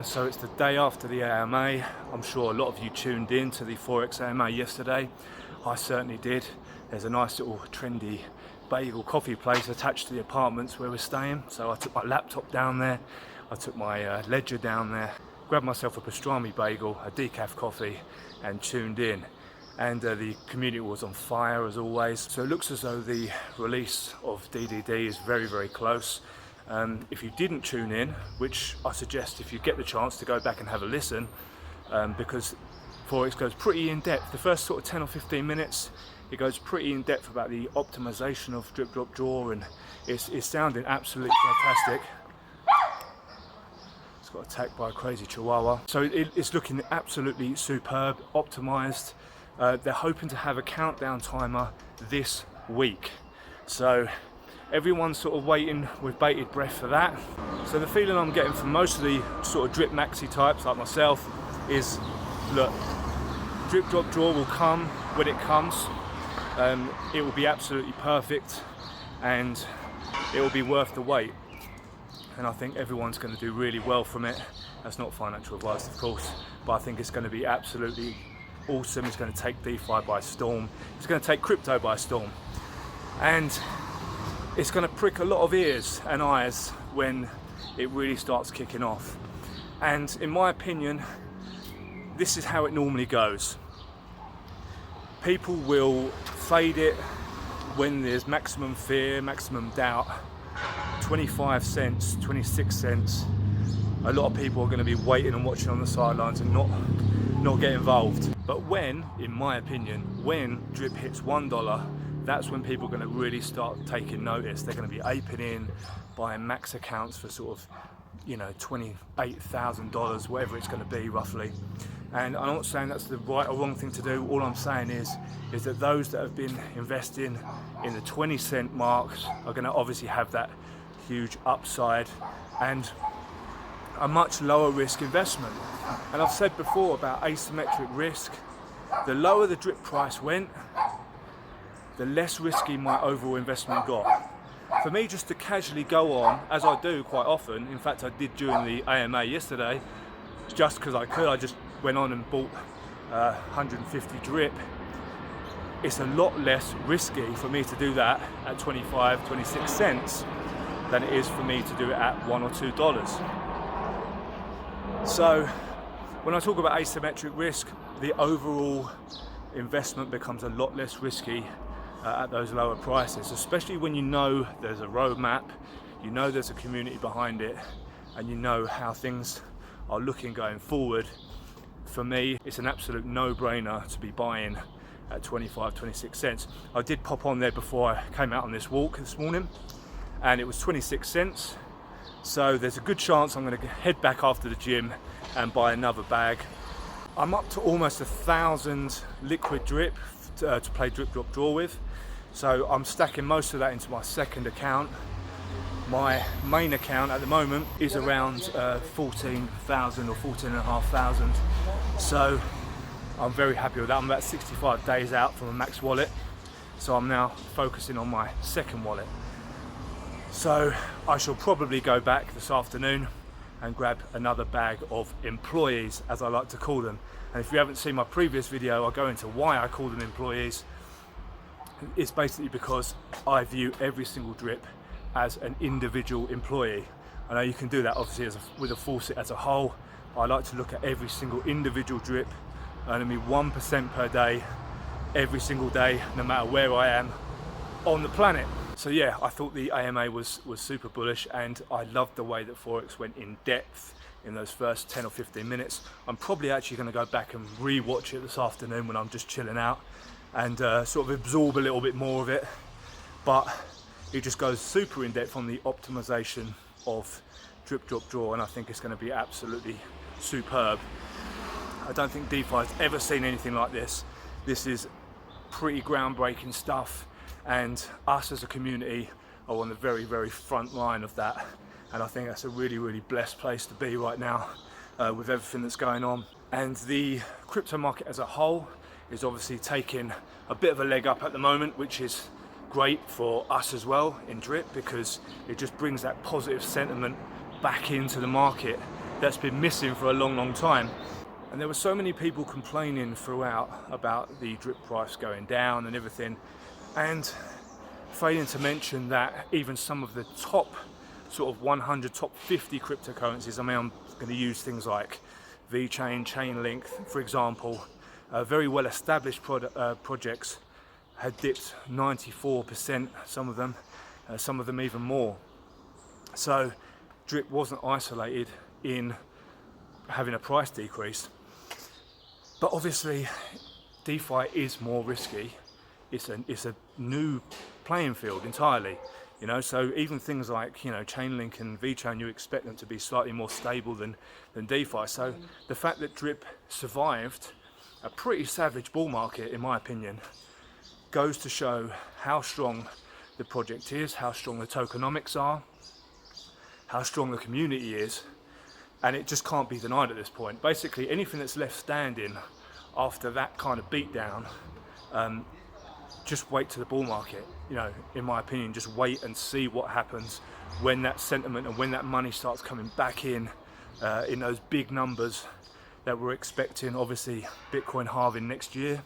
So it's the day after the AMA. I'm sure a lot of you tuned in to the Forex AMA yesterday. I certainly did. There's a nice little trendy bagel coffee place attached to the apartments where we're staying. So I took my laptop down there, I took my ledger down there, grabbed myself a pastrami bagel, a decaf coffee, and tuned in. And the community was on fire as always. So it looks as though the release of DDD is very, very close. If you didn't tune in, which I suggest if you get the chance to go back and have a listen, because Forex goes pretty in depth. The first sort of 10 or 15 minutes, it goes pretty in depth about the optimization of drip, drop, draw, and it's sounding absolutely fantastic. It's got attacked by a crazy chihuahua. So it's looking absolutely superb, optimized. They're hoping to have a countdown timer this week. So everyone's sort of waiting with bated breath for that. So the feeling I'm getting from most of the sort of drip maxi types like myself is, look, drip, drop, draw will come when it comes. It will be absolutely perfect and it will be worth the wait. And I think everyone's going to do really well from it. That's not financial advice, of course, but I think it's going to be absolutely awesome. It's going to take DeFi by storm. It's going to take crypto by storm. And it's going to prick a lot of ears and eyes when it really starts kicking off. And in my opinion, this is how it normally goes. People will fade it when there's maximum fear, maximum doubt. 25 cents, 26 cents. A lot of people are going to be waiting and watching on the sidelines and not get involved. But when, in my opinion, when drip hits $1, that's when people are going to really start taking notice. They're going to be aping in, buying max accounts for sort of, you know, $28,000, whatever it's going to be roughly. And I'm not saying that's the right or wrong thing to do. All I'm saying is that those that have been investing in the 20-cent marks are going to obviously have that huge upside and a much lower risk investment. And I've said before about asymmetric risk. The lower the drip price went, the less risky my overall investment got. For me, just to casually go on, as I do quite often, in fact I did during the AMA yesterday, just because I could, I just went on and bought 150 drip. It's a lot less risky for me to do that at 25, 26 cents than it is for me to do it at $1 or $2. So when I talk about asymmetric risk, the overall investment becomes a lot less risky at those lower prices, especially when you know there's a roadmap, you know there's a community behind it, and you know how things are looking going forward. For me, it's an absolute no-brainer to be buying at 25, 26 cents. I did pop on there before I came out on this walk this morning, and it was 26 cents. So there's a good chance I'm going to head back after the gym and buy another bag. I'm up to almost 1,000 liquid drip to play drip, drop, draw with. So I'm stacking most of that into my second account. My main account at the moment is around 14,000 or 14,500. So I'm very happy with that. I'm about 65 days out from a max wallet. So I'm now focusing on my second wallet. So I shall probably go back this afternoon and grab another bag of employees, as I like to call them. And if you haven't seen my previous video, I'll go into why I call them employees. It's basically because I view every single drip as an individual employee. I know you can do that obviously with a faucet as a whole. I like to look at every single individual drip earning me 1% per day, every single day, no matter where I am on the planet. So yeah, I thought the AMA was super bullish, and I loved the way that Forex went in depth in those first 10 or 15 minutes. I'm probably actually going to go back and re-watch it this afternoon when I'm just chilling out and sort of absorb a little bit more of it. But it just goes super in depth on the optimization of drip, drop, draw, and I think it's going to be absolutely superb. I don't think DeFi's ever seen anything like this. This is pretty groundbreaking stuff, and us as a community are on the very, very front line of that. And I think that's a really, really blessed place to be right now with everything that's going on. And the crypto market as a whole is obviously taking a bit of a leg up at the moment, which is great for us as well in drip, because it just brings that positive sentiment back into the market. that's been missing for a long time. And there were so many people complaining throughout about the drip price going down and everything, and failing to mention that even some of the top sort of 100, top 50 cryptocurrencies, I mean, I'm going to use things like VeChain, Chainlink, for example, very well established projects had dipped 94%, some of them even more. So drip wasn't isolated in having a price decrease. But obviously DeFi is more risky. It's a new playing field entirely, you know, so even things like, you know, Chainlink and VeChain, you expect them to be slightly more stable than DeFi. So the fact that drip survived a pretty savage bull market, in my opinion, goes to show how strong the project is, how strong the tokenomics are, how strong the community is, and it just can't be denied at this point. Basically anything that's left standing after that kind of beatdown, just wait to the bull market, you know, in my opinion. Just wait and see what happens when that sentiment and when that money starts coming back in those big numbers that we're expecting. Obviously Bitcoin halving next year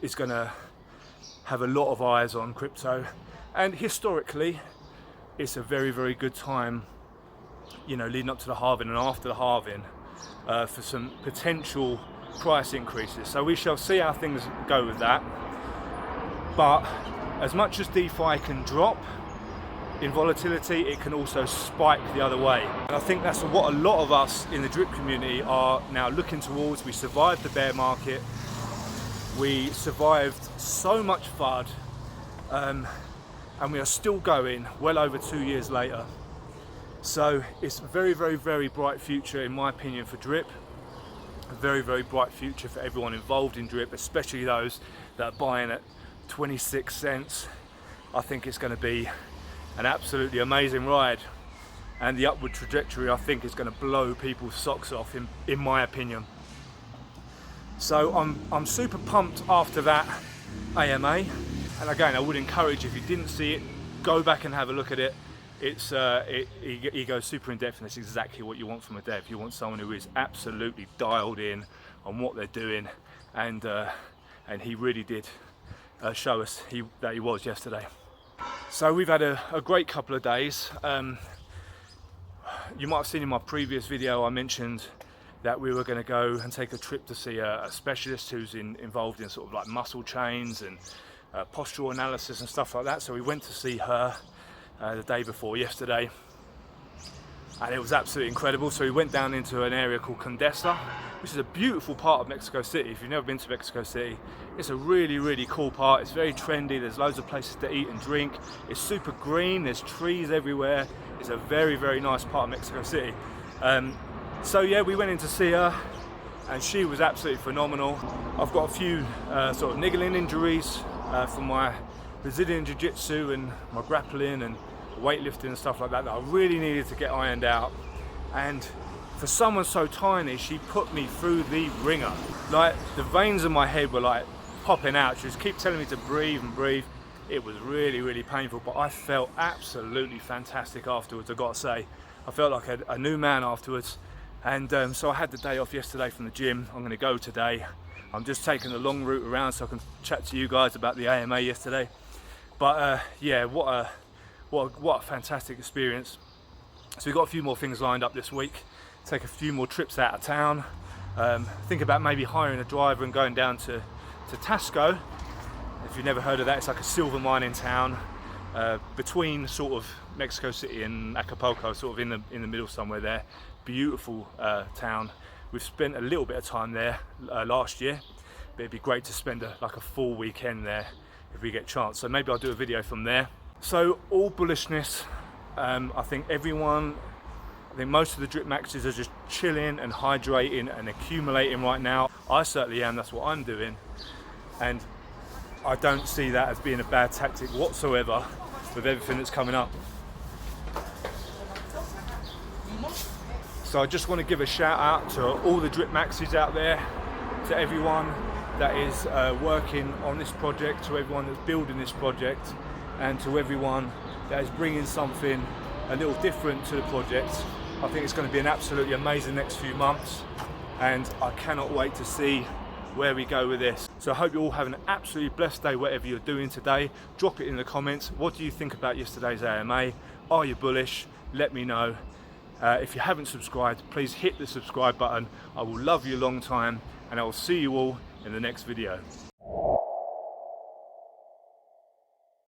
is going to have a lot of eyes on crypto, and historically it's a very, very good time, you know, leading up to the halving and after the halving, for some potential price increases. So we shall see how things go with that. But as much as DeFi can drop in volatility, it can also spike the other way. And I think that's what a lot of us in the drip community are now looking towards. We survived the bear market. We survived so much FUD, and we are still going well over 2 years later. So it's a very, very, very bright future, in my opinion, for drip. A very, very bright future for everyone involved in drip, especially those that are buying at 26 cents. I think it's going to be an absolutely amazing ride, and the upward trajectory, I think, is going to blow people's socks off, in my opinion. So I'm super pumped after that AMA, and again, I would encourage, if you didn't see it, go back and have a look at it. It's he goes super in depth, and it's exactly what you want from a dev. You want someone who is absolutely dialed in on what they're doing, and he really did show us that he was yesterday. So we've had a great couple of days. You might have seen in my previous video I mentioned that we were going to go and take a trip to see a specialist who's involved in sort of like muscle chains and postural analysis and stuff like that. So we went to see her the day before yesterday, and it was absolutely incredible. So we went down into an area called Condesa, which is a beautiful part of Mexico City. If you've never been to Mexico City, it's a really, really cool part. It's very trendy. There's loads of places to eat and drink. It's super green. There's trees everywhere. It's a very, very nice part of Mexico City. So yeah, we went in to see her, and she was absolutely phenomenal. I've got a few sort of niggling injuries from my Brazilian Jiu-Jitsu and my grappling and weightlifting and stuff like that I really needed to get ironed out. And for someone so tiny, she put me through the ringer. Like, the veins in my head were like popping out. She just kept telling me to breathe and breathe. It was really, really painful, but I felt absolutely fantastic afterwards, I've got to say. I felt like a new man afterwards. And so I had the day off yesterday from the gym. I'm going to go today. I'm just taking the long route around so I can chat to you guys about the AMA yesterday. But yeah, what a fantastic experience. So we've got a few more things lined up this week. Take a few more trips out of town. Think about maybe hiring a driver and going down to Tasco. If you've never heard of that, it's like a silver mining town between sort of Mexico City and Acapulco, sort of in the middle somewhere there. Beautiful town. We've spent a little bit of time there last year, but it'd be great to spend like a full weekend there if we get a chance. So maybe I'll do a video from there. So all bullishness. I think most of the drip maxes are just chilling and hydrating and accumulating right now. I certainly am. That's what I'm doing, and I don't see that as being a bad tactic whatsoever with everything that's coming up. So I just want to give a shout out to all the drip maxes out there, to everyone that is working on this project, to everyone that's building this project, and to everyone that is bringing something a little different to the project. I think it's going to be an absolutely amazing next few months, and I cannot wait to see where we go with this. So I hope you all have an absolutely blessed day whatever you're doing today. Drop it in the comments. What do you think about yesterday's AMA? Are you bullish? Let me know. If you haven't subscribed, please hit the subscribe button. I will love you a long time, and I will see you all in the next video.